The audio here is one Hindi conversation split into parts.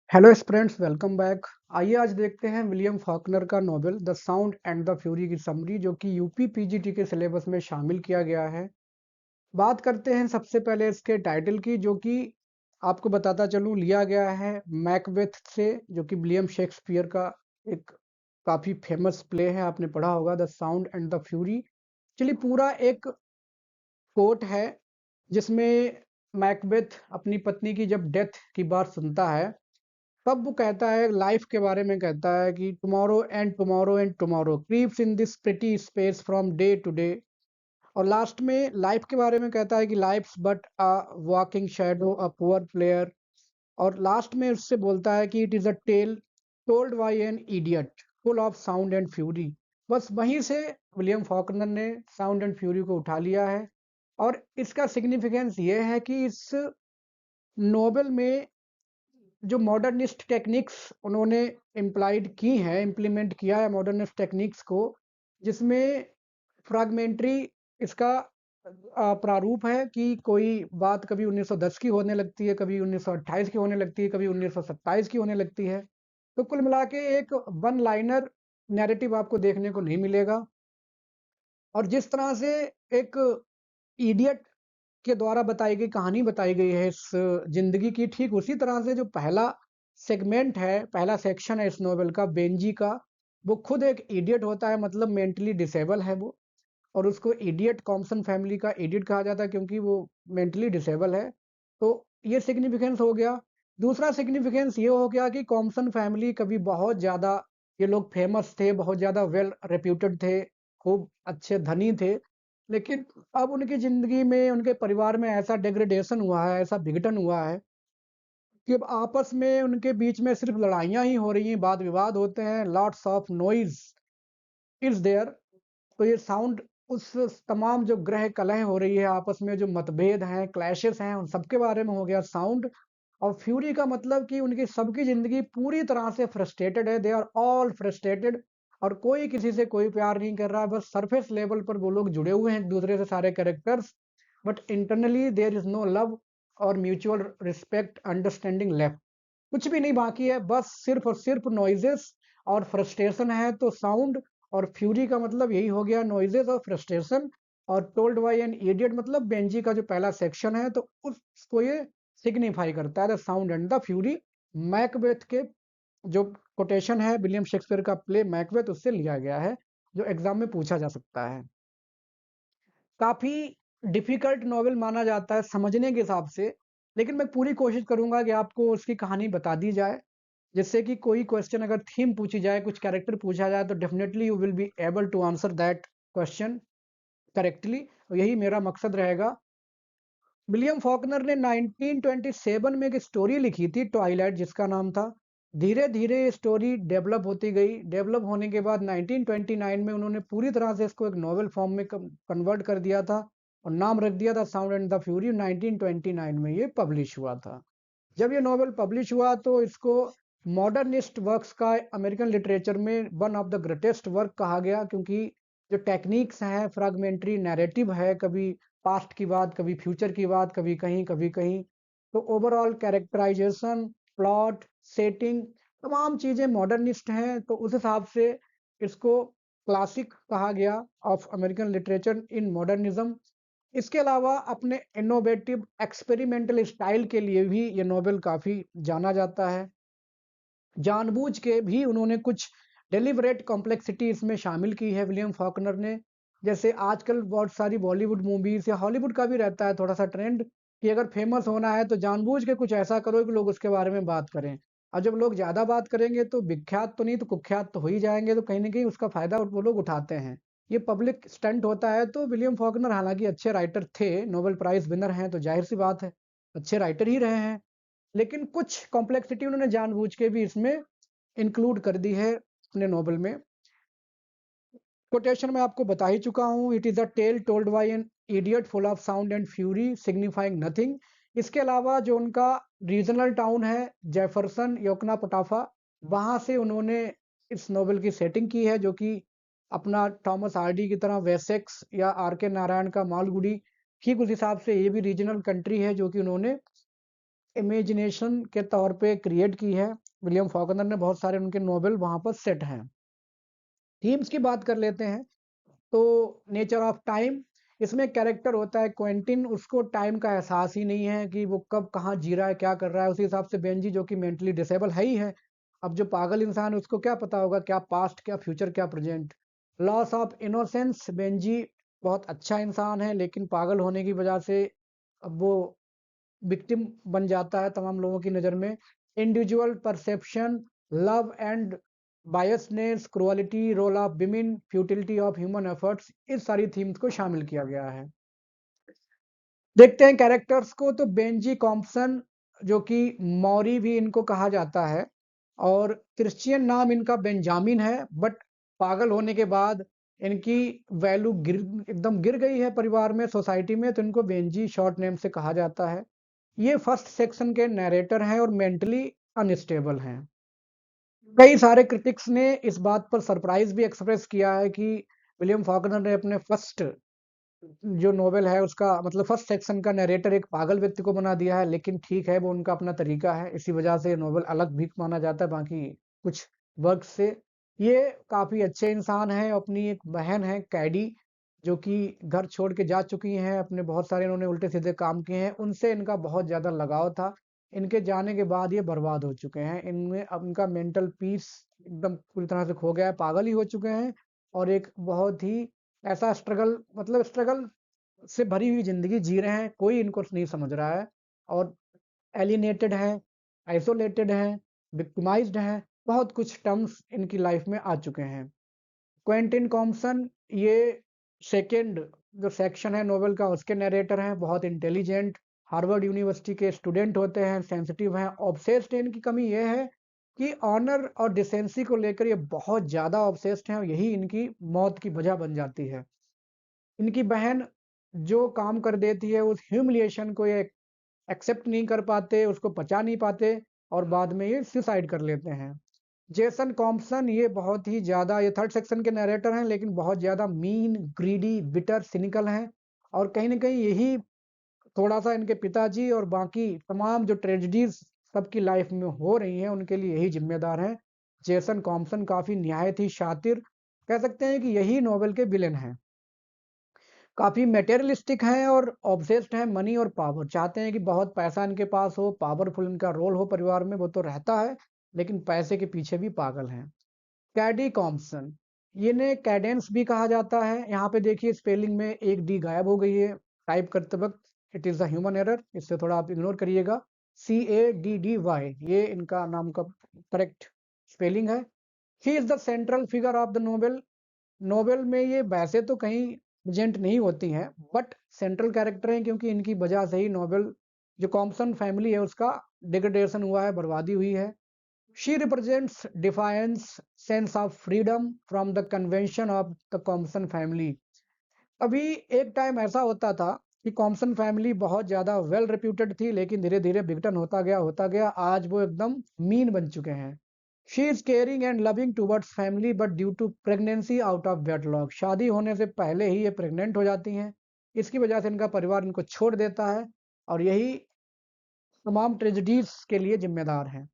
Hello students, welcome back. आइए आज देखते हैं विलियम फॉकनर का novel the sound and the fury की समरी, जो कि यूपी पीजीटी के सिलेबस में शामिल किया गया है। बात करते हैं सबसे पहले इसके टाइटल की, जो कि आपको बताता चलूं लिया गया है मैकबेथ से, जो कि विलियम शेक्सपियर का एक काफ़ी फेमस प्ले है। आपने पढ़ा होगा the sound and the fury. चलिए, पूरा एक कोट है जिसमें मैकबेथ अपनी पत्नी की जब डेथ की बात सुनता है, तब वो कहता है, लाइफ के बारे में कहता है कि tomorrow and tomorrow creeps in this pretty space from day to day. और लास्ट में लाइफ के बारे में कहता है कि life's but a walking shadow, a poor player. और लास्ट में उससे बोलता है कि it is a tale told by an idiot full of sound and fury. बस वहीं से विलियम फॉकनर ने साउंड एंड फ्यूरी को उठा लिया है। और इसका सिग्निफिकेंस ये है कि इस नोवेल में जो मॉडर्निस्ट टेक्निक्स उन्होंने इम्प्लाइड की हैं, इम्प्लीमेंट किया है मॉडर्निस्ट टेक्निक्स को, जिसमें फ्रैगमेंटरी इसका प्रारूप है कि कोई बात कभी 1910 की होने लगती है, कभी 1928 की होने लगती है, कभी 1927 की होने लगती है। तो कुल मिला के एक वन लाइनर नैरेटिव आपको देखने को नहीं मिलेगा। और जिस तरह से एक इडियट के द्वारा बताई गई कहानी बताई गई है इस जिंदगी की, ठीक उसी तरह से जो पहला सेगमेंट है, पहला सेक्शन है इस नोवेल का, बेंजी का, वो खुद एक इडियट होता है, मतलब मेंटली डिसेबल है वो। और उसको इडियट, कॉम्पसन फैमिली का इडियट कहा जाता है क्योंकि वो मेंटली डिसेबल है। तो ये सिग्निफिकेंस हो गया। दूसरा सिग्निफिकेंस ये हो गया कि कॉम्पसन फैमिली कभी बहुत ज़्यादा, ये लोग फेमस थे, बहुत ज़्यादा वेल रेप्यूटेड थे, खूब अच्छे धनी थे। लेकिन अब उनकी ज़िंदगी में, उनके परिवार में ऐसा डिग्रेडेशन हुआ है, ऐसा विघटन हुआ है कि अब आपस में उनके बीच में सिर्फ लड़ाइयाँ ही हो रही हैं, वाद विवाद होते हैं, lots of noise is there. तो ये साउंड, उस तमाम जो ग्रह कलह हो रही है आपस में, जो मतभेद हैं, क्लैशेस हैं, उन सबके बारे में हो गया साउंड। और फ्यूरी का मतलब कि उनकी सबकी जिंदगी पूरी तरह से फ्रस्ट्रेटेड है, दे आर ऑल फ्रस्ट्रेटेड। और कोई किसी से कोई प्यार नहीं कर रहा है, बस सरफेस लेवल पर वो लोग जुड़े हुए हैं एक दूसरे से, सारे characters. But internally there is no love और म्यूचुअल रिस्पेक्ट, अंडरस्टैंडिंग लेफ्ट। कुछ भी नहीं बाकी है, बस सिर्फ और सिर्फ नॉइजेस और फ्रस्ट्रेशन है। तो साउंड और फ्यूरी का मतलब यही हो गया, नॉइजेस और फ्रस्ट्रेशन। और टोल्ड बाय एन इडियट मतलब बेंजी का जो पहला सेक्शन है, तो उसको ये सिग्निफाई करता है, the sound and the fury. Macbeth के जो कोटेशन है, विलियम शेक्सपियर का प्ले मैकबेथ, उससे लिया गया है, जो एग्जाम में पूछा जा सकता है। काफी डिफिकल्ट नॉवेल माना जाता है समझने के हिसाब से, लेकिन मैं पूरी कोशिश करूंगा कि आपको उसकी कहानी बता दी जाए, जिससे कि कोई क्वेश्चन अगर थीम पूछी जाए, कुछ कैरेक्टर पूछा जाए, तो definitely you will be able to answer that question correctly. यही मेरा मकसद रहेगा। विलियम फॉकनर ने 1927 में एक स्टोरी लिखी थी, ट्वाइलाइट जिसका नाम था। धीरे धीरे स्टोरी डेवलप होती गई। डेवलप होने के बाद 1929 में उन्होंने पूरी तरह से इसको एक नॉवेल फॉर्म में कन्वर्ट कर दिया था, और नाम रख दिया था साउंड एंड द फ्यूरी। 1929 में ये पब्लिश हुआ था। जब ये नॉवेल पब्लिश हुआ तो इसको मॉडर्निस्ट वर्क्स का अमेरिकन लिटरेचर में one of the greatest work कहा गया, क्योंकि जो टेक्निक्स हैं, फ्रैगमेंटरी नैरेटिव है, कभी पास्ट की बात, कभी फ्यूचर की बात, कभी कहीं कभी कहीं, तो ओवरऑल कैरेक्टराइजेशन, प्लॉट, सेटिंग, तमाम चीज़ें मॉडर्निस्ट हैं। तो उस हिसाब से इसको क्लासिक कहा गया of American literature in modernism. इसके अलावा अपने इनोवेटिव एक्सपेरिमेंटल स्टाइल के लिए भी ये नोबेल काफ़ी जाना जाता है। जानबूझ के भी उन्होंने कुछ डेलिबरेट कॉम्प्लेक्सिटी इसमें शामिल की है विलियम फॉकनर ने। जैसे आजकल बहुत सारी बॉलीवुड मूवीज या हॉलीवुड का भी रहता है थोड़ा सा ट्रेंड, कि अगर फेमस होना है तो जानबूझ के कुछ ऐसा करो कि लोग उसके बारे में बात करें। और जब लोग ज़्यादा बात करेंगे तो विख्यात तो नहीं तो कुख्यात तो हो ही जाएंगे, तो कहीं ना कहीं उसका फ़ायदा वो लोग उठाते हैं। ये पब्लिक स्टंट होता है। तो विलियम फॉकनर हालांकि अच्छे राइटर थे, नोबेल प्राइज़ विनर हैं, तो जाहिर सी बात है अच्छे राइटर ही रहे हैं। लेकिन कुछ कॉम्प्लेक्सिटी उन्होंने जानबूझ के भी इसमें इंक्लूड कर दी है अपने नॉवल में। कोटेशन में आपको बता ही चुका हूँ, it is a tale told by an idiot full of sound and fury signifying nothing. इसके अलावा जो उनका रीजनल टाउन है, जेफरसन योकना पटाफा, वहाँ से उन्होंने इस नॉवल की सेटिंग की है, जो कि अपना थॉमस हार्डी की तरह वेसेक्स या आर के नारायण का मालगुडी, ठीक उस हिसाब से ये भी रीजनल कंट्री है जो कि उन्होंने इमेजिनेशन के तौर पे क्रिएट की है। विलियम फॉकनर ने बहुत सारे उनके नॉवेल वहाँ पर सेट हैं। थीम्स की बात कर लेते हैं तो नेचर ऑफ टाइम, इसमें कैरेक्टर होता है क्वेंटिन, उसको टाइम का एहसास ही नहीं है कि वो कब कहाँ जी रहा है, क्या कर रहा है। उसी हिसाब से बेंजी जो कि मेंटली डिसेबल है ही है। अब जो पागल इंसान है उसको क्या पता होगा क्या पास्ट, क्या फ्यूचर, क्या present. Loss of innocence, Benji बहुत अच्छा इंसान है लेकिन पागल होने की वजह से अब वो विक्टिम बन जाता है तमाम लोगों की नज़र में। Individual perception, love and biasness, cruelty, role of women, futility of human efforts, इस सारी थीम्स को शामिल किया गया है। देखते हैं कैरेक्टर्स को, तो बेंजी कॉम्पसन जो कि मौरी भी इनको कहा जाता है और क्रिश्चियन नाम इनका बेंजामिन है, बट पागल होने के बाद इनकी वैल्यू एकदम गिर गई है परिवार में, सोसाइटी में, तो इनको बेंजी शॉर्ट नेम से कहा जाता है। ये फर्स्ट सेक्शन के नैरेटर हैं और मेंटली अनस्टेबल हैं। कई सारे क्रिटिक्स ने इस बात पर सरप्राइज भी एक्सप्रेस किया है कि विलियम फॉकनर ने अपने फर्स्ट जो नोवेल है उसका मतलब फर्स्ट सेक्शन का नरेटर एक पागल व्यक्ति को बना दिया है, लेकिन ठीक है वो उनका अपना तरीका है, इसी वजह से नोवेल अलग भी माना जाता है बाकी कुछ वर्क से। ये काफी अच्छे इंसान हैं। अपनी एक बहन है कैडी जो कि घर छोड़ के जा चुकी हैं, अपने बहुत सारे इन्होंने उल्टे सीधे काम किए हैं, उनसे इनका बहुत ज्यादा लगाव था। इनके जाने के बाद ये बर्बाद हो चुके हैं, इनमें अब इनका मेंटल पीस एकदम पूरी तरह से खो गया है, पागल ही हो चुके हैं। और एक बहुत ही ऐसा स्ट्रगल, मतलब स्ट्रगल से भरी हुई ज़िंदगी जी रहे हैं, कोई इनको नहीं समझ रहा है और एलिनेटेड हैं, आइसोलेटेड हैं, विक्टिमाइज़्ड हैं, बहुत कुछ टर्म्स इनकी लाइफ में आ चुके हैं। क्वेंटिन कॉम्पसन ये सेकंड जो सेक्शन है नोवेल का उसके नैरेटर हैं, बहुत इंटेलिजेंट, हार्वर्ड यूनिवर्सिटी के स्टूडेंट होते हैं, सेंसिटिव हैं, ऑब्सेस्ड हैं। इनकी कमी ये है कि ऑनर और डिसेंसी को लेकर ये बहुत ज़्यादा ऑब्सेस्ड हैं और यही इनकी मौत की वजह बन जाती है। इनकी बहन जो काम कर देती है उस ह्यूमिलिएशन को ये एक्सेप्ट नहीं कर पाते, उसको पचा नहीं पाते और बाद में ये सुसाइड कर लेते हैं। जेसन कॉम्पसन ये बहुत ही ज़्यादा, ये थर्ड सेक्शन के नैरेटर हैं लेकिन बहुत ज़्यादा मीन, ग्रीडी, बिटर, सिनिकल हैं और कहीं न कहीं यही थोड़ा-सा इनके पिताजी और बाकी तमाम जो ट्रेजेडीज़ सबकी लाइफ में हो रही हैं, उनके लिए यही ज़िम्मेदार हैं। जेसन कॉम्पसन काफ़ी निहायत ही शातिर, कह सकते हैं कि यही नोवेल के विलेन हैं। काफ़ी मटेरियलिस्टिक हैं और ऑब्सेस्ड हैं मनी और पावर, चाहते हैं कि बहुत पैसा इनके पास हो, पावरफुल इनका रोल हो परिवार में, वो तो रहता है, लेकिन पैसे के पीछे भी पागल हैं। कैडी कॉम्पसन, इन्हें कैडेंस भी कहा जाता है। यहाँ पे देखिए स्पेलिंग में एक डी गायब हो गई है टाइप करते वक्त, it is a human error, इससे थोड़ा आप इग्नोर करिएगा। CADDY ये इनका नाम का करेक्ट स्पेलिंग है। He is the central figure of the novel. Novel में ये वैसे तो कहीं प्रेजेंट नहीं होती हैं बट सेंट्रल कैरेक्टर हैं क्योंकि इनकी वजह से ही नोवेल जो कॉम्पसन फैमिली है उसका डिग्रेडेशन हुआ है, बर्बादी हुई है। She represents defiance, sense of freedom from the convention of the Compson family. अभी एक टाइम ऐसा होता था कि कॉम्पसन फैमिली बहुत ज़्यादा वेल रिप्यूटेड थी लेकिन धीरे धीरे विघटन होता गया, आज वो एकदम मीन बन चुके हैं। She is caring and loving towards family but due to pregnancy out of wedlock, शादी होने से पहले ही ये प्रेग्नेंट हो जाती हैं, इसकी वजह से इनका परिवार इनको छोड़ देता है और यही तमाम ट्रेजिडीज के लिए जिम्मेदार हैं।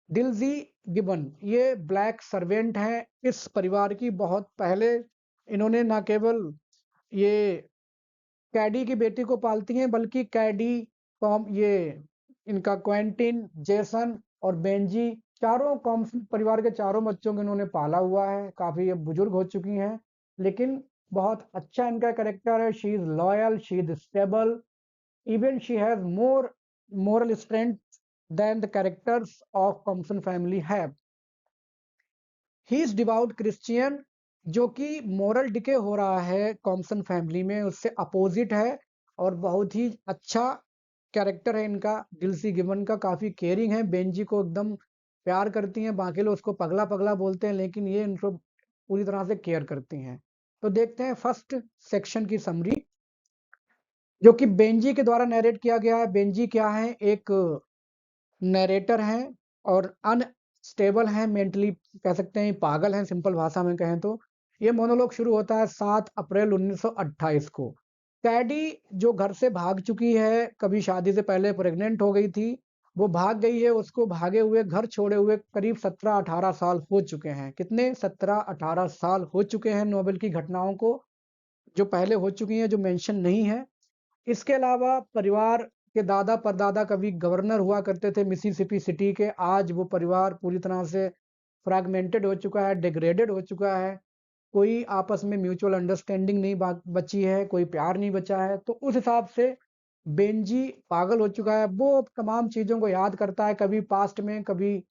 डिल्जी गिबन ये ब्लैक सर्वेंट हैं इस परिवार की, बहुत पहले इन्होंने ना केवल ये कैडी की बेटी को पालती हैं बल्कि कैडी, टॉम, ये इनका क्वेंटिन, जेसन और बेंजी, चारों कॉम्स परिवार के चारों बच्चों को इन्होंने पाला हुआ है। काफी अब बुजुर्ग हो चुकी हैं लेकिन बहुत अच्छा इनका कैरेक्टर है। She is loyal, she is stable, even she has more moral strength than the characters of Compson family have. He is devout Christian, जो कि मोरल डिके हो रहा है कॉम्पसन फैमिली में उससे अपोजिट है और बहुत ही अच्छा कैरेक्टर है इनका। डिल्सी गिबन का काफी केयरिंग है, बेंजी को एकदम प्यार करती हैं, बाकी लोग उसको पगला पगला बोलते हैं लेकिन ये इनको पूरी तरह से केयर करती हैं। तो देखते हैं फर्स्ट सेक्शन की समरी जो कि बेंजी के द्वारा नरेट किया गया है। बेंजी क्या है, एक नरेटर हैं और अनस्टेबल हैं, मेंटली कह सकते हैं पागल हैं सिंपल भाषा में कहें तो। ये मोनोलॉग शुरू होता है 7 अप्रैल 1928 को। कैडी जो घर से भाग चुकी है, कभी शादी से पहले प्रेग्नेंट हो गई थी वो भाग गई है, उसको भागे हुए घर छोड़े हुए करीब 17-18 साल हो चुके हैं। कितने? 17-18 साल हो चुके हैं नोबेल की घटनाओं को, जो पहले हो चुकी हैं, जो मेंशन नहीं है। इसके अलावा परिवार के दादा परदादा कभी गवर्नर हुआ करते थे मिसिसिपी सिटी के। आज वो परिवार पूरी तरह से फ्रैगमेंटेड हो चुका है, डिग्रेडेड हो चुका है। कोई आपस में म्यूचुअल अंडरस्टैंडिंग नहीं बची है, कोई प्यार नहीं बचा है। तो उस हिसाब से बेंजी पागल हो चुका है। वो तमाम चीज़ों को याद करता है, कभी पास्ट में, कभी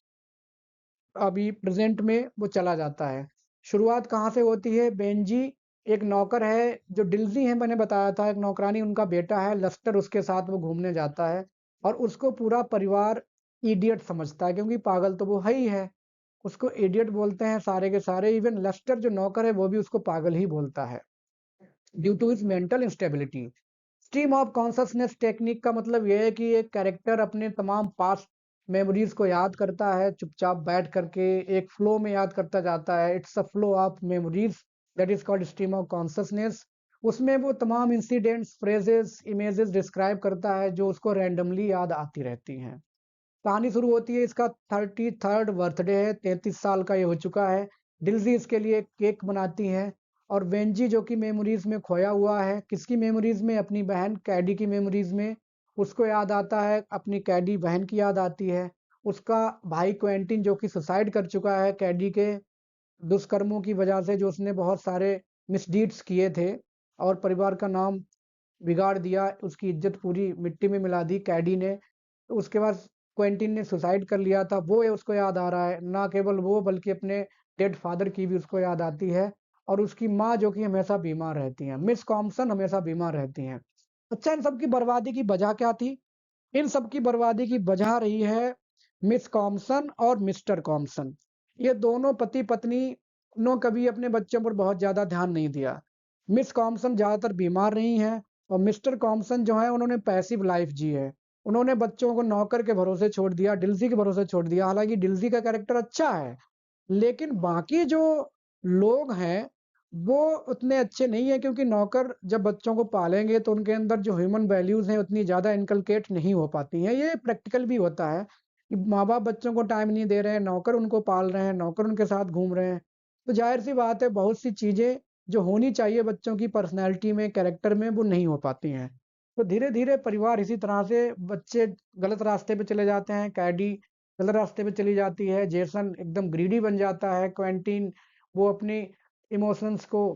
अभी प्रेजेंट में वो चला जाता है। शुरुआत कहाँ से होती है? बेंजी एक नौकर है जो डिल्जी है, मैंने बताया था, एक नौकरानी उनका बेटा है लस्टर, उसके साथ वो घूमने जाता है और उसको पूरा परिवार इडियट समझता है, क्योंकि पागल तो वो है ही है। उसको इडियट बोलते हैं सारे के सारे, इवन लस्टर जो नौकर है वो भी उसको पागल ही बोलता है due to his mental instability. Stream of consciousness technique का मतलब यह है कि एक कैरेक्टर अपने तमाम पास्ट मेमोरीज को याद करता है, चुपचाप बैठ करके एक फ्लो में याद करता जाता है। It's a flow of memories, that is called stream of consciousness. उसमें वो तमाम इंसिडेंट्स, फ्रेजेस, इमेजेस डिस्क्राइब करता है जो उसको रैंडमली याद आती रहती हैं। कहानी शुरू होती है, इसका 33rd बर्थडे है, 33 साल का ये हो चुका है। डिल्जी इसके लिए एक केक बनाती है और वेंजी जो कि मेमोरीज में खोया हुआ है, किसकी मेमोरीज में? अपनी बहन कैडी की मेमोरीज में। उसको याद आता है, अपनी कैडी बहन की याद आती है। उसका भाई क्वेंटिन जो कि सुसाइड कर चुका है कैडी के दुष्कर्मों की वजह से, जो उसने बहुत सारे मिसडीड्स किए थे और परिवार का नाम बिगाड़ दिया, उसकी इज्जत पूरी मिट्टी में मिला दी कैडी ने। तो उसके बाद क्वेंटिन ने सुसाइड कर लिया था, वो ये उसको याद आ रहा है। ना केवल वो बल्कि अपने डेड फादर की भी उसको याद आती है और उसकी माँ जो कि हमेशा बीमार रहती हैं, मिस कॉम्पसन हमेशा बीमार रहती हैं। अच्छा, इन सब की बर्बादी की वजह क्या थी? इन सब की बर्बादी की वजह रही है मिस कॉम्पसन और मिस्टर कॉम्पसन। ये दोनों पति पत्नी ने कभी अपने बच्चों पर बहुत ज्यादा ध्यान नहीं दिया। मिस कॉम्पसन ज्यादातर बीमार रही हैं और मिस्टर कॉम्पसन जो है उन्होंने पैसिव लाइफ जी है। उन्होंने बच्चों को नौकर के भरोसे छोड़ दिया, डिल्जी के भरोसे छोड़ दिया। हालांकि डिल्जी का कैरेक्टर अच्छा है, लेकिन बाकी जो लोग हैं वो उतने अच्छे नहीं है, क्योंकि नौकर जब बच्चों को पालेंगे तो उनके अंदर जो ह्यूमन वैल्यूज हैं उतनी ज़्यादा इनकलकेट नहीं हो पाती हैं। ये प्रैक्टिकल भी होता है कि माँ बाप बच्चों को टाइम नहीं दे रहे हैं, नौकर उनको पाल रहे हैं, नौकर उनके साथ घूम रहे हैं। तो जाहिर सी बात है, बहुत सी चीज़ें जो होनी चाहिए बच्चों की पर्सनैलिटी में, कैरेक्टर में, वो नहीं हो पाती हैं। तो धीरे धीरे परिवार इसी तरह से, बच्चे गलत रास्ते पे चले जाते हैं, कैडी गलत रास्ते पे चली जाती है, जेसन एकदम ग्रीडी बन जाता है, क्वेंटीन वो अपनी इमोशंस को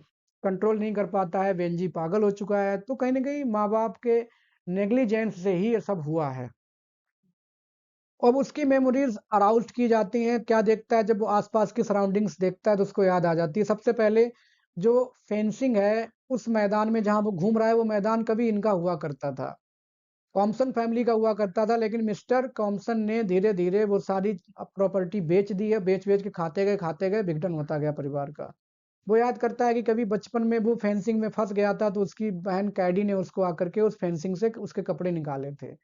कंट्रोल नहीं कर पाता है, बेंजी पागल हो चुका है। तो कहीं ना कहीं माँ बाप के नेग्लिजेंस से ही ये सब हुआ है। अब उसकी मेमोरीज अराउज्ड की जाती हैं। क्या देखता है? जब वो आसपास की सराउंडिंग्स देखता है तो उसको याद आ जाती है। सबसे पहले जो फेंसिंग है उस मैदान में जहां वो घूम रहा है, वो मैदान कभी इनका हुआ करता था, कॉम्पसन फैमिली का हुआ करता था। लेकिन मिस्टर कॉम्पसन ने धीरे धीरे वो सारी प्रॉपर्टी बेच दी है, बेच बेच के खाते गए, विघटन होता गया परिवार का। वो याद करता है कि कभी बचपन में वो फेंसिंग में फंस गया था, तो उसकी बहन कैडी ने उसको आकर के उस फेंसिंग से उसके कपड़े निकाले थे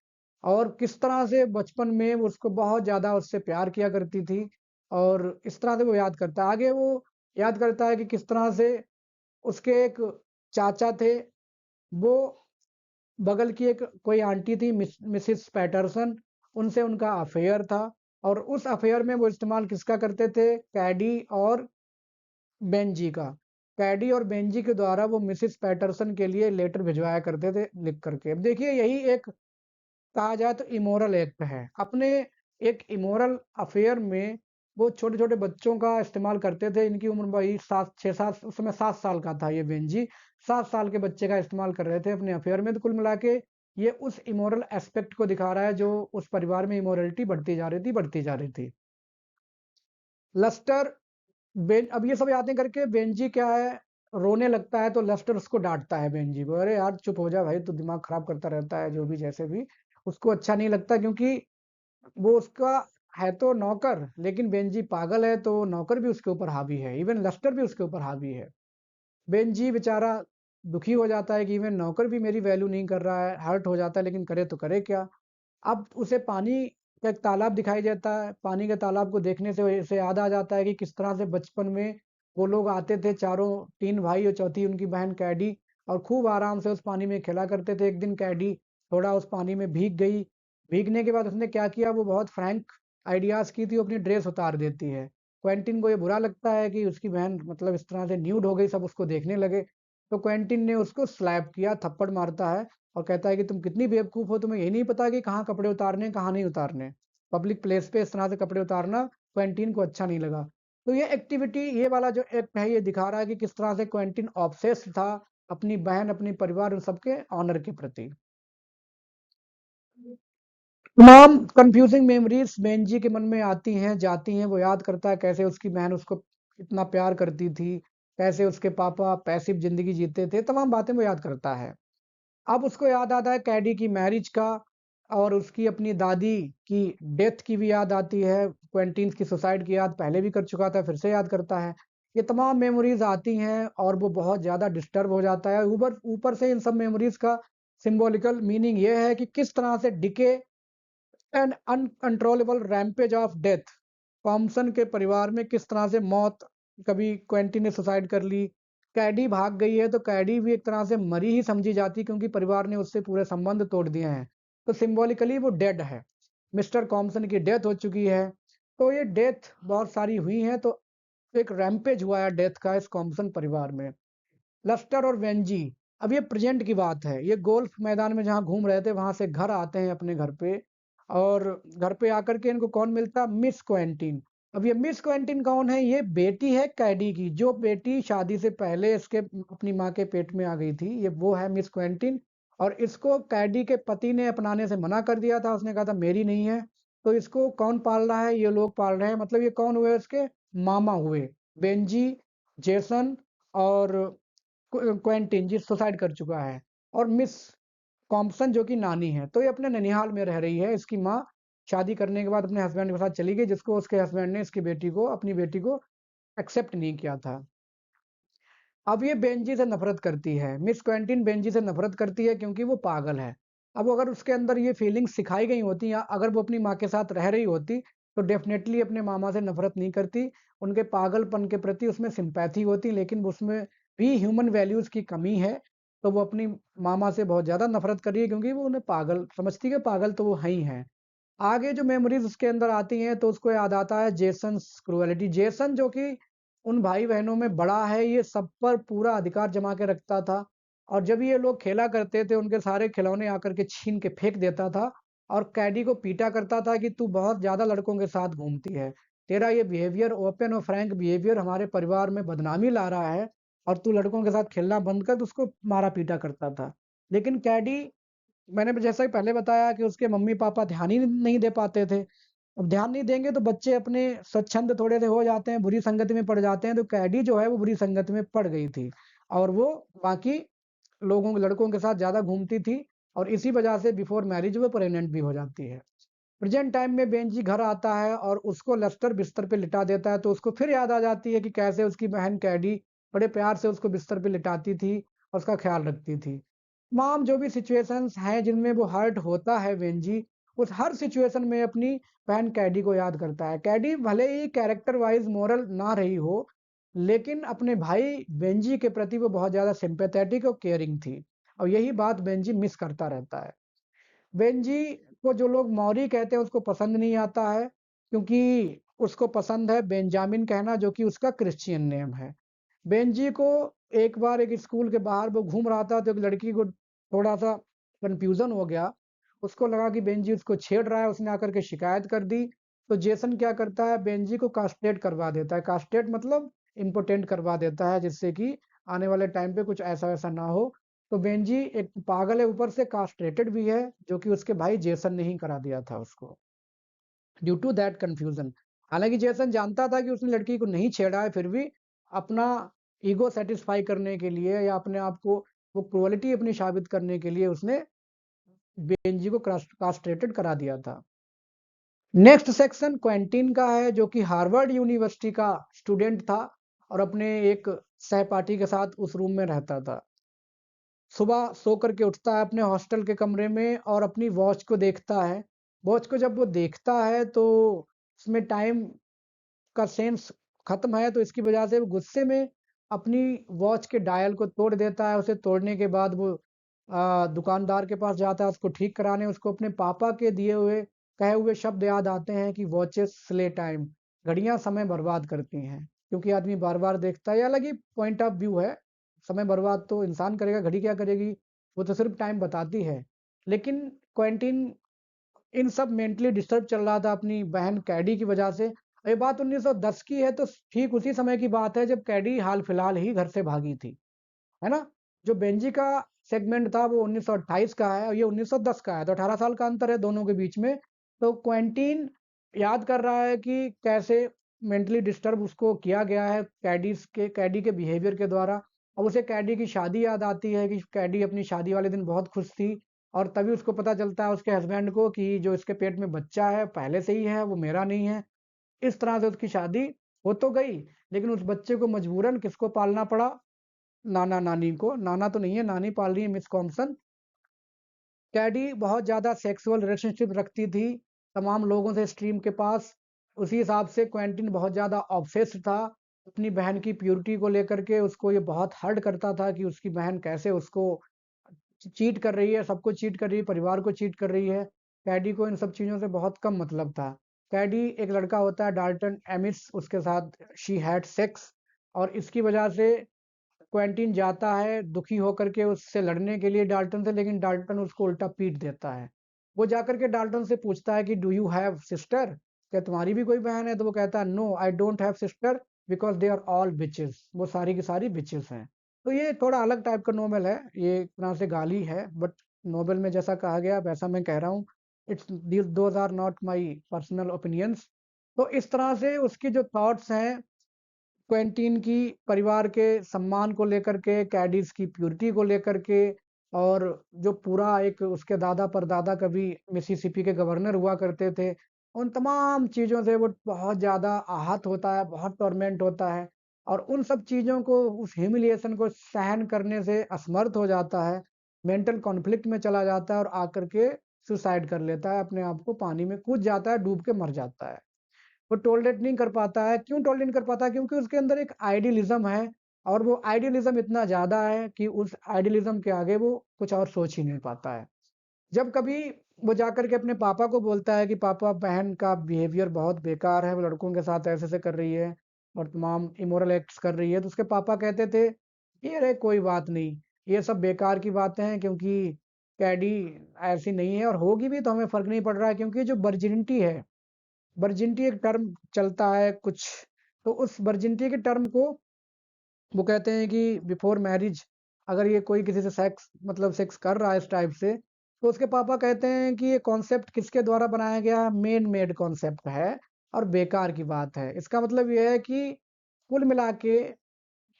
और किस तरह से बचपन में वो उसको बहुत ज्यादा उससे प्यार किया करती थी। और इस तरह से वो याद करता है। आगे वो याद करता है कि किस तरह से उसके एक चाचा थे, वो बगल की एक कोई आंटी थी, मिसिस पैटरसन, उनसे उनका अफेयर था और उस अफेयर में वो इस्तेमाल किसका करते थे? कैडी और बेंजी का। कैडी और बेंजी के द्वारा वो मिसिस पैटरसन के लिए लेटर भिजवाया करते थे लिख करके। अब देखिए, यही एक कहा जाए तो इमोरल एक्ट है। अपने एक इमोरल अफेयर में वो छोटे छोटे बच्चों का इस्तेमाल करते थे। इनकी उम्र वही 7 6 7, उस समय 7 साल का था ये बेंजी। 7 साल के बच्चे का इस्तेमाल कर रहे थे अपने अफेयर में। तो कुल मिला के ये उस इमोरल एस्पेक्ट को दिखा रहा है, जो उस परिवार में इमोरलिटी बढ़ती जा रही थी, बढ़ती जा रही थी। लस्टर अब ये सब यादें करके बेंजी क्या है, रोने लगता है। तो लस्टर उसको डांटता है बेंजी को, अरे यार चुप हो जा भाई, तू दिमाग खराब करता रहता है, जो भी जैसे भी। उसको अच्छा नहीं लगता, क्योंकि वो उसका है तो नौकर, लेकिन बेंजी पागल है तो नौकर भी उसके ऊपर हावी है, इवन लस्टर भी उसके ऊपर हावी है। बेंजी बेचारा दुखी हो जाता है कि इवन नौकर भी मेरी वैल्यू नहीं कर रहा है, हर्ट हो जाता है, लेकिन करे तो करे क्या। अब उसे पानी का एक तालाब दिखाई देता है। पानी के तालाब को देखने से उसे याद आ जाता है कि किस तरह से बचपन में वो लोग आते थे चारों, 3 भाई और चौथी उनकी बहन कैडी, और खूब आराम से उस पानी में खेला करते थे। एक दिन कैडी थोड़ा उस पानी में भीग गई, भीगने के बाद उसने क्या किया, वो बहुत फ्रैंक आइडियाज की थी, वो अपनी ड्रेस उतार देती है। क्वेंटिन को ये बुरा लगता है कि उसकी बहन मतलब इस तरह से न्यूड हो गई, सब उसको देखने लगे। तो क्वेंटिन ने उसको स्लैप किया, थप्पड़ मारता है और कहता है कि तुम कितनी बेवकूफ हो, तुम्हें यही नहीं पता कि कहाँ कपड़े उतारने कहाँ नहीं उतारने। पब्लिक प्लेस पे इस तरह से कपड़े उतारना क्वेंटिन को अच्छा नहीं लगा। तो ये एक्टिविटी, ये वाला जो एक्ट है, ये दिखा रहा है कि किस तरह से क्वेंटिन ऑब्सेस्ड था अपनी बहन, अपनी परिवार, उन सबके ऑनर के प्रति। तमाम कंफ्यूजिंग मेमोरीज बेंजी के मन में आती हैं, जाती हैं। वो याद करता है कैसे उसकी बहन उसको इतना प्यार करती थी, कैसे उसके पापा पैसिव जिंदगी जीते थे, तमाम बातें वो याद करता है। अब उसको याद आता है कैडी की मैरिज का, और उसकी अपनी दादी की डेथ की भी याद आती है। क्वेंटीन की सुसाइड की याद पहले भी कर चुका था, फिर से याद करता है। ये तमाम मेमोरीज आती हैं और वो बहुत ज़्यादा डिस्टर्ब हो जाता है। ऊपर ऊपर से इन सब मेमोरीज का सिंबॉलिकल मीनिंग ये है कि किस तरह से decay and uncontrollable rampage of death, Thomson के परिवार में किस तरह से मौत, कभी क्वेंटी ने सुसाइड कर ली, कैडी भाग गई है तो कैडी भी एक तरह से मरी ही समझी जाती, क्योंकि परिवार ने उससे पूरे संबंध तोड़ दिए हैं। तो सिंबॉलिकली वो डेड है, मिस्टर कॉम्सन की डेथ हो चुकी है। तो ये डेथ बहुत सारी हुई हैं, तो एक रैम्पेज हुआ है डेथ का इस कॉम्सन परिवार में। लस्टर और वेंजी, अब ये प्रेजेंट की बात है, ये गोल्फ मैदान में जहाँ घूम रहे थे वहां से घर आते हैं अपने घर पे, और घर पे आकर के इनको कौन मिलता, मिस क्वेंटीन। अब ये मिस क्वेंटीन कौन है, ये बेटी है कैडी की, जो बेटी शादी से पहले इसके अपनी माँ के पेट में आ गई थी, ये वो है मिस क्वेंटीन। और इसको कैडी के पति ने अपनाने से मना कर दिया था, उसने कहा था मेरी नहीं है। तो इसको कौन पाल रहा है, ये लोग पाल रहे हैं, मतलब ये कौन हुए, इसके मामा हुए, बेंजी, जेसन और क्वेंटिन जी सुसाइड कर चुका है, और मिस कॉम्पसन जो कि नानी है। तो ये अपने ननिहाल में रह रही है। इसकी माँ शादी करने के बाद अपने हस्बैंड के साथ चली गई, जिसको उसके हस्बैंड ने इसकी बेटी को, अपनी बेटी को एक्सेप्ट नहीं किया था। अब ये बेंजी से नफरत करती है, मिस क्वेंटिन बेंजी से नफरत करती है क्योंकि वो पागल है। अब अगर उसके अंदर ये फीलिंग्स सिखाई गई होती, या अगर वो अपनी माँ के साथ रह रही होती, तो डेफिनेटली अपने मामा से नफरत नहीं करती। उनके पागलपन के प्रति उसमें सिंपैथी होती, लेकिन उसमें भी ह्यूमन वैल्यूज की कमी है। तो वो अपनी मामा से बहुत ज्यादा नफरत कर रही है, क्योंकि वो उन्हें पागल समझती है, पागल तो वो है ही है। आगे जो मेमोरीज उसके अंदर आती हैं, तो उसको याद आता है जेसन क्रूएलिटी। जेसन जो कि उन भाई बहनों में बड़ा है, ये सब पर पूरा अधिकार जमा के रखता था, और जब ये लोग खेला करते थे उनके सारे खिलौने आकर के छीन के फेंक देता था, और कैडी को पीटा करता था कि तू बहुत ज्यादा लड़कों के साथ घूमती है, तेरा ये बिहेवियर, ओपन और फ्रैंक बिहेवियर हमारे परिवार में बदनामी ला रहा है, और तू लड़कों के साथ खेलना बंद कर। तो उसको मारा पीटा करता था। लेकिन कैडी, मैंने जैसा कि पहले बताया कि उसके मम्मी पापा ध्यान ही नहीं दे पाते थे। अब ध्यान नहीं देंगे तो बच्चे अपने स्वच्छंद थोड़े से हो जाते हैं, बुरी संगति में पड़ जाते हैं। तो कैडी जो है वो बुरी संगति में पड़ गई थी, और वो बाकी लोगों लड़कों के साथ ज्यादा घूमती थी, और इसी वजह से बिफोर मैरिज वो प्रेग्नेंट भी हो जाती है। प्रेजेंट टाइम में बेंजी घर आता है और उसको लेस्टर बिस्तर पे लिटा देता है, तो उसको फिर याद आ जाती है कि कैसे उसकी बहन कैडी बड़े प्यार से उसको बिस्तर पे लिटाती थी और उसका ख्याल रखती थी। तमाम जो भी सिचुएशंस हैं जिनमें वो हर्ट होता है बेंजी, उस हर सिचुएशन में अपनी बहन कैडी को याद करता है। कैडी भले ही कैरेक्टर वाइज मोरल ना रही हो, लेकिन अपने भाई बेंजी के प्रति वो बहुत ज्यादा सिंपैथेटिक और केयरिंग थी, और यही बात बेंजी मिस करता रहता है। बेंजी को जो लोग मौरी कहते हैं उसको पसंद नहीं आता है, क्योंकि उसको पसंद है बेंजामिन कहना, जो कि उसका क्रिश्चियन नेम है। बेंजी को एक बार एक स्कूल के बाहर वो घूम रहा था, तो एक लड़की को थोड़ा सा कंफ्यूजन हो गया। उसको लगा कि बेंजी उसको छेड़ रहा है, उसने आकर के शिकायत कर दी। तो जेसन क्या करता है, बेंजी को कास्ट्रेट करवा देता है। कास्ट्रेट मतलब इम्पोर्टेंट करवा देता है, जिससे कि आने वाले टाइम पे कुछ ऐसा वैसा ना हो। तो बेंजी एक पागल है, ऊपर से कास्ट्रेटेड भी है, जो कि उसके भाई जेसन ने ही करा दिया था उसको, ड्यू टू दैट कंफ्यूजन। हालांकि जेसन जानता था कि उसने लड़की को नहीं छेड़ा है, फिर भी अपना ईगो सेटिस्फाई करने के लिए, या अपने आप को वो क्वालिटी अपनी साबित करने के लिए, उसने बेंजी को कास्ट्रेटेड करा दिया था। नेक्स्ट सेक्शन क्वेंटीन का है, जो कि हार्वर्ड यूनिवर्सिटी का स्टूडेंट था, और अपने एक सहपाठी के साथ उस रूम में रहता था। सुबह सो करके उठता है अपने हॉस्टल के कमरे में, और अपनी वॉच को देखता है। वॉच को जब वो देखता है तो उसमें टाइम का सेंस खत्म है, तो इसकी वजह से वो गुस्से में अपनी वॉच के डायल को तोड़ देता है। उसे तोड़ने के बाद वो दुकानदार के पास जाता है उसको ठीक कराने, उसको अपने पापा के दिए हुए कहे हुए शब्द याद आते हैं कि वॉचेस स्ले टाइम, घड़ियां समय बर्बाद करती हैं। क्योंकि आदमी बार बार देखता है, ये अलग ही पॉइंट ऑफ व्यू है। समय बर्बाद तो इंसान करेगा, घड़ी क्या करेगी, वो तो सिर्फ टाइम बताती है। लेकिन क्वेंटीन इन सब मेंटली डिस्टर्ब चल रहा था अपनी बहन कैडी की वजह से। ये बात 1910 की है, तो ठीक उसी समय की बात है जब कैडी हाल फिलहाल ही घर से भागी थी, है ना? जो बेंजी का सेगमेंट था वो 1928 का है और ये 1910 का है, तो 18 साल का अंतर है दोनों के बीच में। तो क्वेंटीन याद कर रहा है कि कैसे मेंटली डिस्टर्ब उसको किया गया है कैडी के बिहेवियर के द्वारा। अब उसे कैडी की शादी याद आती है कि कैडी अपनी शादी वाले दिन बहुत खुश थी, और तभी उसको पता चलता है उसके हस्बैंड को कि जो इसके पेट में बच्चा है पहले से ही है, वो मेरा नहीं है। इस तरह से उसकी शादी हो तो गई, लेकिन उस बच्चे को मजबूरन किसको पालना पड़ा? नाना नानी को। नाना तो नहीं है, नानी पाल रही है मिस कॉम्पसन। कैडी बहुत ज़्यादा सेक्सुअल रिलेशनशिप रखती थी तमाम लोगों से स्ट्रीम के पास। उसी हिसाब से क्वेंटिन बहुत ज़्यादा ऑब्सेस्ड था अपनी बहन की प्योरिटी को लेकर के। उसको ये बहुत हर्ट करता था कि उसकी बहन कैसे उसको चीट कर रही है, सबको चीट कर रही है, परिवार को चीट कर रही है। कैडी को इन सब चीज़ों से बहुत कम मतलब था। कैडी एक लड़का होता है डाल्टन एमिस, उसके साथ शी हैड सेक्स, और इसकी वजह से क्वेंटीन जाता है दुखी होकर के उससे लड़ने के लिए डाल्टन से, लेकिन डाल्टन उसको उल्टा पीट देता है। वो जाकर के डाल्टन से पूछता है कि डू यू हैव सिस्टर, क्या तुम्हारी भी कोई बहन है? तो वो कहता है no I don't have sister because they are all bitches, वो सारी की सारी बिचेस हैं। तो ये थोड़ा अलग टाइप का नोवेल है, ये एक तरह से गाली है, बट नोवेल में जैसा कहा गया वैसा मैं कह रहा हूँ। It's those are not my personal opinions. तो इस तरह से उसकी जो थॉट्स हैं क्वेंटीन की परिवार के सम्मान को लेकर के, कैडीज की प्योरिटी को लेकर के, और जो पूरा एक उसके दादा परदादा कभी मिसिसिपी के गवर्नर हुआ करते थे, उन तमाम चीज़ों से वो बहुत ज़्यादा आहत होता है, बहुत टॉर्मेंट होता है, और उन सब चीज़ों को, उस ह्यूमिलिएशन को सहन करने से असमर्थ हो जाता है, मेंटल कॉन्फ्लिक्ट में चला जाता है और आकर के सुसाइड कर लेता है, अपने आप को पानी में कूद जाता है, डूब के मर जाता है। वो टॉलरेट नहीं कर पाता है। क्यों टॉलरेट नहीं कर पाता है? क्योंकि उसके अंदर एक आइडियलिज्म है, और वो आइडियलिज्म इतना ज़्यादा है कि उस आइडियलिज्म के आगे वो कुछ और सोच ही नहीं पाता है। जब कभी वो जाकर के अपने पापा को बोलता है कि पापा बहन का बिहेवियर बहुत बेकार है, वो लड़कों के साथ ऐसे-ऐसे कर रही है और तमाम इमोरल एक्ट्स कर रही है, तो उसके पापा कहते थे कि अरे कोई बात नहीं, ये सब बेकार की बातें हैं, क्योंकि कैडी ऐसी नहीं है, और होगी भी तो हमें फ़र्क नहीं पड़ रहा है, क्योंकि जो वर्जिनिटी है, वर्जिनिटी एक टर्म चलता है कुछ, तो उस वर्जिनिटी के टर्म को वो कहते हैं कि बिफोर मैरिज अगर ये कोई किसी से सेक्स मतलब सेक्स कर रहा है इस टाइप से, तो उसके पापा कहते हैं कि ये कॉन्सेप्ट किसके द्वारा बनाया गया? मेन मेड कॉन्सेप्ट है और बेकार की बात है। इसका मतलब ये है कि कुल मिला के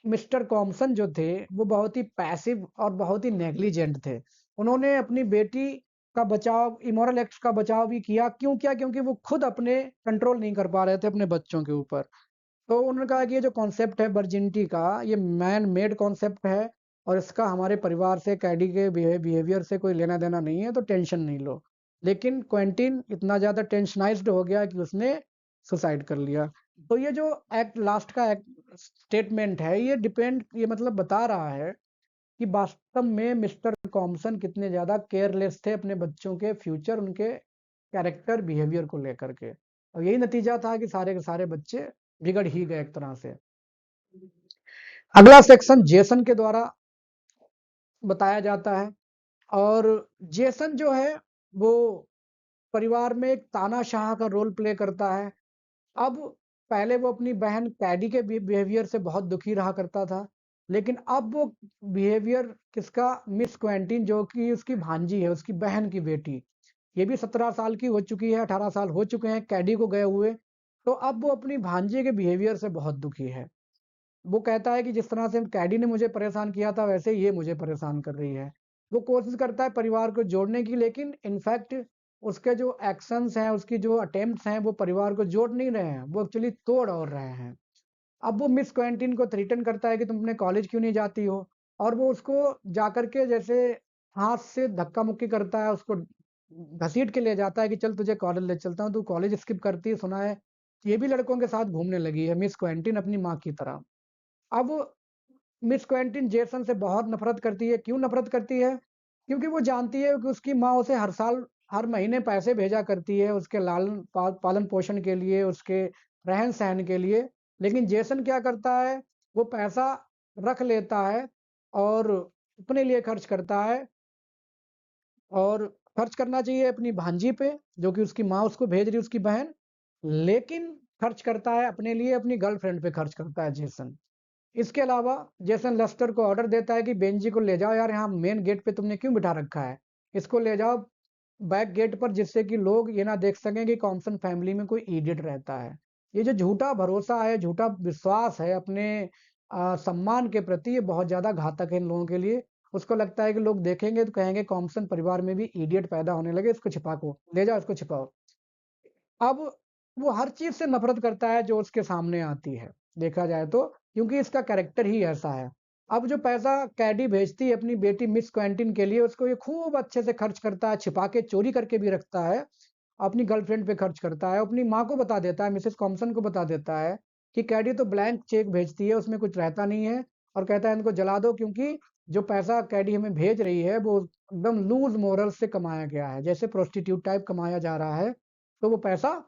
मिस्टर कॉम्पसन जो थे, वो बहुत ही पैसिव और बहुत ही नेग्लिजेंट थे। उन्होंने अपनी बेटी का बचाव, इमोरल एक्ट्स का बचाव भी किया। क्यों किया? क्योंकि वो खुद अपने कंट्रोल नहीं कर पा रहे थे अपने बच्चों के ऊपर। तो उन्होंने कहा कि ये जो कॉन्सेप्ट है वर्जिनिटी का, ये मैन मेड कॉन्सेप्ट है, और इसका हमारे परिवार से, कैडी के बिहेवियर से कोई लेना-देना नहीं है, तो टेंशन नहीं लो। लेकिन क्वेंटीन इतना ज़्यादा टेंशनाइज़्ड हो गया कि उसने सुसाइड कर लिया। तो ये जो एक्ट लास्ट का एक्ट स्टेटमेंट है, ये मतलब बता रहा है कि वास्तव में मिस्टर कॉम्पसन कितने ज़्यादा केयरलेस थे अपने बच्चों के फ्यूचर, उनके कैरेक्टर, बिहेवियर को लेकर के। और यही नतीजा था कि सारे के सारे बच्चे बिगड़ ही गए एक तरह से। अगला सेक्शन जेसन के द्वारा बताया जाता है, और जेसन जो है वो परिवार में एक तानाशाह का रोल प्ले करता है। अब पहले वो अपनी बहन कैडी के बिहेवियर से बहुत दुखी रहा करता था, लेकिन अब वो बिहेवियर किसका? मिस क्वेंटीन, जो कि उसकी भांजी है, उसकी बहन की बेटी। ये भी 17 साल की हो चुकी है, 18 साल हो चुके हैं कैडी को गए हुए। तो अब वो अपनी भांजी के बिहेवियर से बहुत दुखी है। वो कहता है कि जिस तरह से कैडी ने मुझे परेशान किया था, वैसे ये मुझे परेशाान कर रही है। वो कोशिश करता है परिवार को जोड़ने की, लेकिन इनफैक्ट उसके जो एक्शंस हैं, उसकी जो अटेम्प्ट्स हैं, वो परिवार को जोड़ नहीं रहे हैं, वो एक्चुअली तोड़ और रहे हैं। अब वो मिस क्वेंटीन को थ्रेटन करता है कि तुम अपने कॉलेज क्यों नहीं जाती हो? और वो उसको जाकर के जैसे हाथ से धक्का-मुक्की करता है, उसको घसीट के ले जाता है कि चल तुझे कॉलेज ले चलता हूँ, तू कॉलेज स्किप करती है, सुना है ये भी लड़कों के साथ घूमने लगी है मिस क्वेंटीन अपनी माँ की तरह। अब मिस क्वेंटीन जेसन से बहुत नफ़रत करती है। क्यों नफ़रत करती है? क्योंकि वो जानती है कि उसकी माँ उसे हर साल हर महीने पैसे भेजा करती है उसके पालन पोषण के लिए, उसके रहन सहन के लिए। लेकिन जेसन क्या करता है, वो पैसा रख लेता है और अपने लिए खर्च करता है। और खर्च करना चाहिए अपनी भांजी पे, जो कि उसकी माँ उसको भेज रही है, उसकी बहन। लेकिन खर्च करता है अपने लिए, अपनी गर्लफ्रेंड पे खर्च करता है जेसन। इसके अलावा जेसन लेस्टर को ऑर्डर देता है कि बेंजी को ले जाओ यार, यहाँ मेन गेट पे तुमने क्यों बिठा रखा है, इसको ले जाओ बैक गेट पर, जिससे कि लोग ये ना देख सकें कि कॉम्पसन फैमिली में कोई इडियट रहता है। ये जो झूठा भरोसा है, झूठा विश्वास है अपने सम्मान के प्रति, ये बहुत ज्यादा घातक है इन लोगों के लिए। उसको लगता है कि लोग देखेंगे तो कहेंगे कॉम्पसन परिवार में भी इडियट पैदा होने लगे, इसको छिपा को ले जाओ, इसको छिपाओ। अब वो हर चीज से नफरत करता है जो उसके सामने आती है, देखा जाए तो, क्योंकि इसका कैरेक्टर ही ऐसा है। अब जो पैसा कैडी भेजती है अपनी बेटी मिस क्वेंटिन के लिए, उसको ये खूब अच्छे से खर्च करता है, छिपा के चोरी करके भी रखता है, अपनी गर्लफ्रेंड पे खर्च करता है, अपनी माँ को बता देता है, मिसेस कॉम्पसन को बता देता है कि कैडी तो ब्लैंक चेक भेजती है, उसमें कुछ रहता नहीं है, और कहता है इनको जला दो, क्योंकि जो पैसा कैडी हमें भेज रही है वो एकदम लूज मोरल से कमाया गया है, जैसे प्रोस्टिट्यूट टाइप कमाया जा रहा है, तो वो पैसा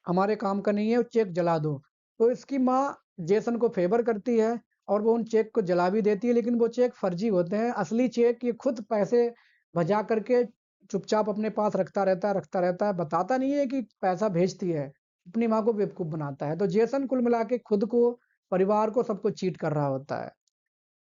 हमारे काम का नहीं है, वो चेक जला दो। तो इसकी माँ जेसन को फेवर करती है और वो उन चेक को जला भी देती है, लेकिन वो चेक फर्जी होते हैं। असली चेक ये खुद पैसे भजा करके चुपचाप अपने पास रखता रहता है, बताता नहीं है कि पैसा भेजती है, अपनी माँ को बेवकूफ बनाता है। तो जेसन कुल मिला के खुद को, परिवार को, सबको चीट कर रहा होता है।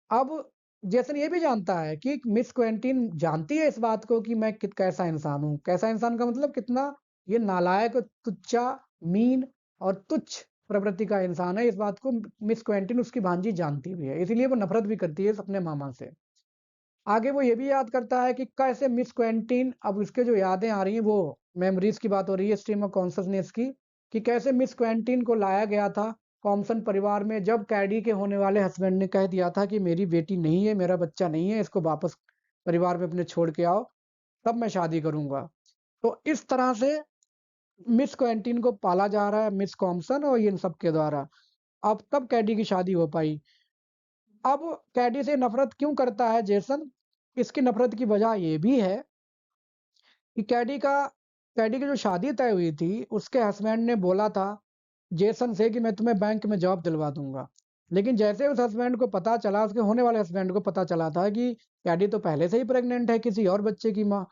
अब जेसन ये भी जानता है कि मिस क्वेंटीन जानती है इस बात को कि मैं कैसा इंसान हूँ। कैसा इंसान का मतलब कितना ये नालायक, तुच्चा, मीन और तुच्छ प्रवृत्ति का इंसान है, इस बात को मिस क्वेंटीन उसकी भांजी जानती भी है, इसीलिए वो नफरत भी करती है अपने मामा से। आगे वो ये भी याद करता है कि कैसे मिस क्वेंटीन, अब उसके जो यादें आ रही हैं वो मेमोरीज की बात हो रही है, स्ट्रीम ऑफ कॉन्शसनेस की, कि कैसे मिस क्वेंटीन को लाया गया था कॉम्पसन परिवार में, जब कैडी के होने वाले हस्बैंड ने कह दिया था कि मेरी बेटी नहीं है, मेरा बच्चा नहीं है, इसको वापस परिवार में अपने छोड़ के आओ, तब मैं शादी करूंगा। तो इस तरह से मिस क्वेंटीन को पाला जा रहा है मिस कॉम्पसन और इन सब के द्वारा। अब तब कैडी की शादी हो पाई। अब कैडी से नफरत क्यों करता है जेसन, इसकी नफरत की वजह ये भी है कि कैडी की जो शादी तय हुई थी, उसके हस्बैंड ने बोला था जेसन से कि मैं तुम्हें बैंक में जॉब दिलवा दूंगा। लेकिन जैसे उस हस्बैंड को पता चला, उसके होने वाले हस्बैंड को पता चला था कि कैडी तो पहले से ही प्रेग्नेंट है, किसी और बच्चे की माँ,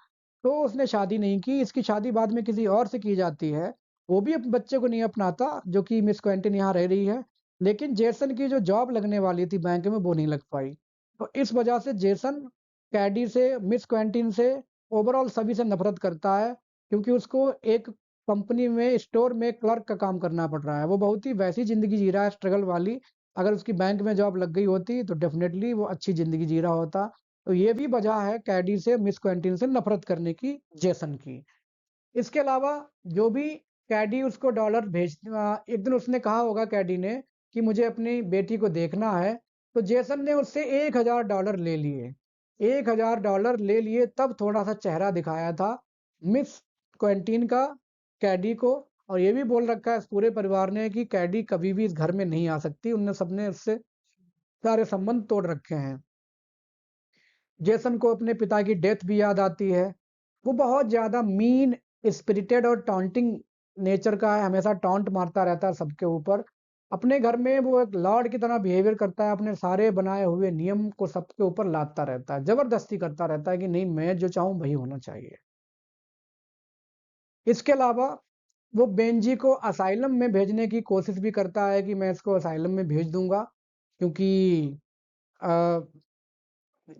तो उसने शादी नहीं की। इसकी शादी बाद में किसी और से की जाती है, वो भी अपने बच्चे को नहीं अपनाता, जो कि मिस क्वेंटिन यहाँ रह रही है। लेकिन जेसन की जो जॉब लगने वाली थी बैंक में, वो नहीं लग पाई। तो इस वजह से जेसन कैडी से, मिस क्वेंटिन से, ओवरऑल सभी से नफरत करता है, क्योंकि उसको एक कंपनी में स्टोर में क्लर्क का काम करना पड़ रहा है। वो बहुत ही वैसी जिंदगी जी रहा है, स्ट्रगल वाली। अगर उसकी बैंक में जॉब लग गई होती तो डेफिनेटली वो अच्छी जिंदगी जी रहा होता। तो ये भी वजह है कैडी से, मिस क्वेंटिन से नफरत करने की जेसन की। इसके अलावा जो भी कैडी उसको डॉलर एक दिन उसने कहा होगा कैडी ने कि मुझे अपनी बेटी को देखना है, तो जेसन ने उससे $1000 ले लिए। $1000 ले लिए, तब थोड़ा सा चेहरा दिखाया था मिस क्वेंटीन का कैडी को। और ये भी बोल रखा है इस पूरे परिवार ने कि कैडी कभी भी इस घर में नहीं आ सकती, उनने सबने उससे सारे संबंध तोड़ रखे हैं। जेसन को अपने पिता की डेथ भी याद आती है। वो बहुत ज्यादा मीन स्पिरिटेड और टॉन्टिंग नेचर का है, हमेशा टॉन्ट मारता रहता है सबके ऊपर। अपने घर में वो एक लॉर्ड की तरह बिहेवियर करता है, अपने सारे बनाए हुए नियम को सबके ऊपर लादता रहता है, जबरदस्ती करता रहता है कि नहीं, मैं जो चाहूं वही होना चाहिए। इसके अलावा वो बेंजी को असाइलम में भेजने की कोशिश भी करता है कि मैं इसको असाइलम में भेज दूंगा, क्योंकि अ,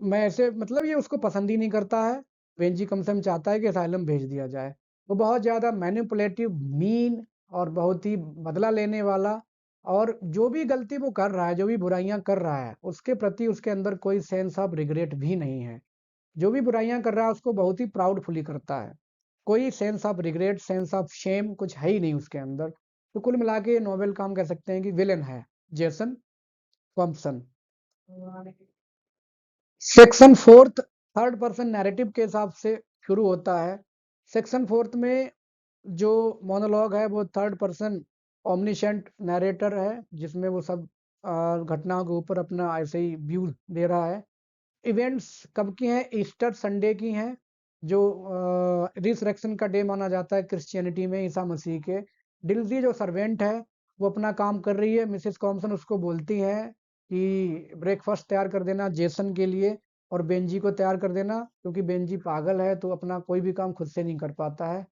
मैं ऐसे, मतलब ये उसको पसंद ही नहीं करता है। वेंजी कम से कम चाहता है कि असाइलम भेज दिया जाए। वो बहुत ज़्यादा मैनिपुलेटिव, मीन और बहुत ही बदला लेने वाला, और जो भी गलती वो कर रहा है, जो भी बुराइयां कर रहा है, उसके प्रति उसके अंदर कोई सेंस ऑफ रिग्रेट भी नहीं है। जो भी बुराइयां कर रहा है उसको बहुत ही प्राउडफुली करता है। कोई sense of regret, sense of shame कुछ है ही नहीं उसके अंदर। तो कुल मिला के नोवेल का हम कह सकते हैं कि विलेन है Jason Thompson. Section fourth third person narrative के हिसाब से शुरू होता है। सेक्शन फोर्थ में जो मोनोलॉग है वो थर्ड पर्सन ओमनिशेंट नैरेटर है, जिसमें वो सब घटनाओं के ऊपर अपना ऐसे ही व्यू दे रहा है। इवेंट्स कब की हैं? ईस्टर संडे की हैं, जो रिसरेक्शन का डे माना जाता है क्रिश्चियनिटी में, ईसा मसीह के। डिल्जी जो सर्वेंट है वो अपना काम कर रही है। मिसेस कॉम्पसन उसको बोलती है कि ब्रेकफास्ट तैयार कर देना जेसन के लिए और बेंजी को तैयार कर देना, क्योंकि बेंजी पागल है तो अपना कोई भी काम खुद से नहीं कर पाता है।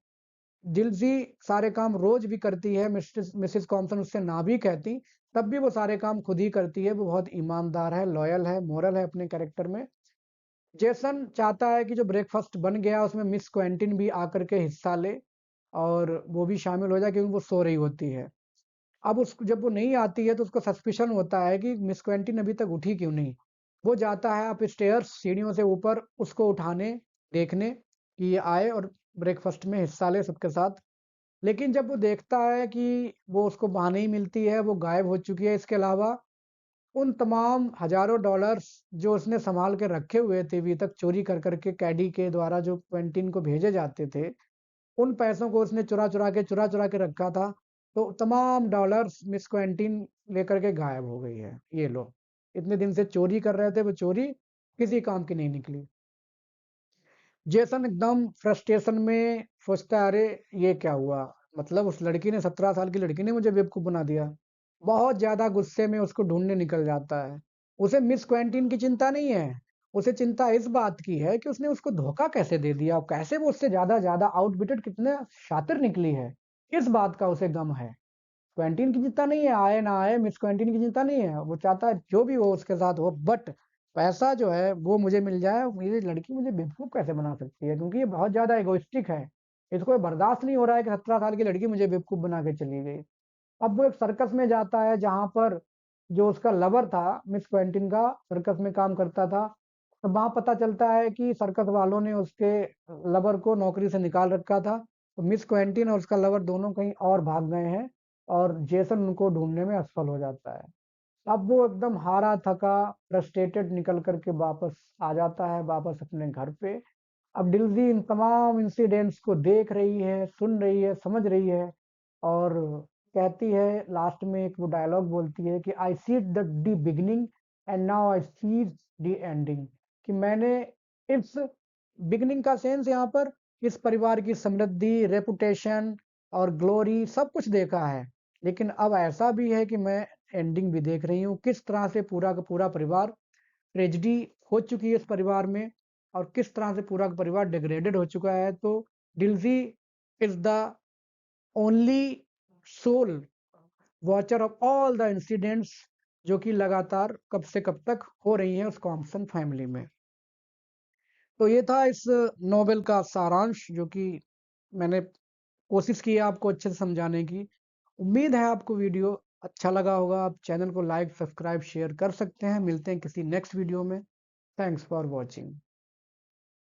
डिल्जी सारे काम रोज भी करती है, मिसेस कॉम्पसन उससे ना भी कहती तब भी वो सारे काम खुद ही करती है। वो बहुत ईमानदार है, लॉयल है, मोरल है अपने कैरेक्टर में। जेसन चाहता है कि जो ब्रेकफास्ट बन गया उसमें मिस क्वेंटिन भी आकर के हिस्सा ले और वो भी शामिल हो जाए, क्योंकि वो सो रही होती है। अब उस जब वो नहीं आती है तो उसको सस्पिशन होता है कि मिस क्वेंटिन अभी तक उठी क्यों नहीं। वो जाता है अप स्टेयर्स, सीढ़ियों से ऊपर उसको उठाने, देखने कि ये आए और ब्रेकफास्ट में हिस्सा ले सबके साथ। लेकिन जब वो देखता है कि वो उसको वहां नहीं मिलती है, वो गायब हो चुकी है, इसके अलावा उन तमाम हजारों डॉलर्स जो उसने संभाल के रखे हुए थे अभी तक, चोरी कर करके कैडी के द्वारा जो क्वेंटीन को भेजे जाते थे, उन पैसों को उसने चुरा चुरा के रखा था। तो तमाम डॉलर्स मिस क्वेंटीन लेकर के गायब हो गई है। ये लो, इतने दिन से चोरी कर रहे थे, वो चोरी किसी काम की नहीं निकली। जेसन एकदम फ्रस्ट्रेशन में सोचता है, अरे ये क्या हुआ, मतलब उस लड़की ने, 17 साल की लड़की ने मुझे बेवकूफ बना दिया। बहुत ज्यादा गुस्से में उसको ढूंढने निकल जाता है। उसे मिस क्वेंटीन की चिंता नहीं है, उसे चिंता इस बात की है कि उसने उसको धोखा कैसे दे दिया और कैसे वो उससे ज्यादा ज्यादा आउटबिटेड, कितने शातिर निकली है, इस बात का उसे गम है। क्वेंटीन की चिंता नहीं है, आए ना आए, मिस क्वेंटीन की चिंता नहीं है। वो चाहता है जो भी हो उसके साथ हो, बट पैसा जो है वो मुझे मिल जाए। मेरी लड़की मुझे बेवकूफ कैसे बना सकती है, क्योंकि ये बहुत ज्यादा एगोइस्टिक है। इसको ये बर्दाश्त नहीं हो रहा है कि 17 साल की लड़की मुझे बेवकूफ बना के चली गई। अब वो एक सर्कस में जाता है जहां पर जो उसका लवर था, मिस क्वेंटिन का, सर्कस में काम करता था। तो वहां पता चलता है कि सर्कस वालों ने उसके लवर को नौकरी से निकाल रखा था। तो मिस क्वेंटिन और उसका लवर दोनों कहीं और भाग गए हैं और जेसन उनको ढूंढने में असफल हो जाता है। अब वो एकदम हारा थका, फ्रस्ट्रेटेड निकल करके वापस आ जाता है, वापस अपने घर पे। अब डिल्जी इन तमाम इंसिडेंट्स को देख रही है, सुन रही है, समझ रही है और कहती है, लास्ट में एक वो डायलॉग बोलती है कि I see the beginning and now I see the ending. कि मैंने इस बिगिनिंग का सेंस यहाँ पर इस परिवार की समृद्धि, रेपुटेशन और ग्लोरी सब कुछ देखा है, लेकिन अब ऐसा भी है कि मैं एंडिंग भी देख रही हूँ, किस तरह से पूरा का पूरा परिवार, ट्रेजिडी हो चुकी है इस परिवार में और किस तरह से पूरा परिवार डिग्रेडेड हो चुका है। तो Dilsey is the only sole watcher of all the incidents जो कि लगातार कब से कब तक हो रही हैं उस कॉम्पसन फैमिली में। तो ये था इस नोवेल का सारांश, जो कि मैंने कोशिश की है आपको अच्छे से समझाने की। उम्मीद है आपको वीडियो अच्छा लगा होगा। आप चैनल को लाइक, सब्सक्राइब, शेयर कर सकते हैं। मिलते हैं किसी नेक्स्ट वीडियो में। Thanks for watching.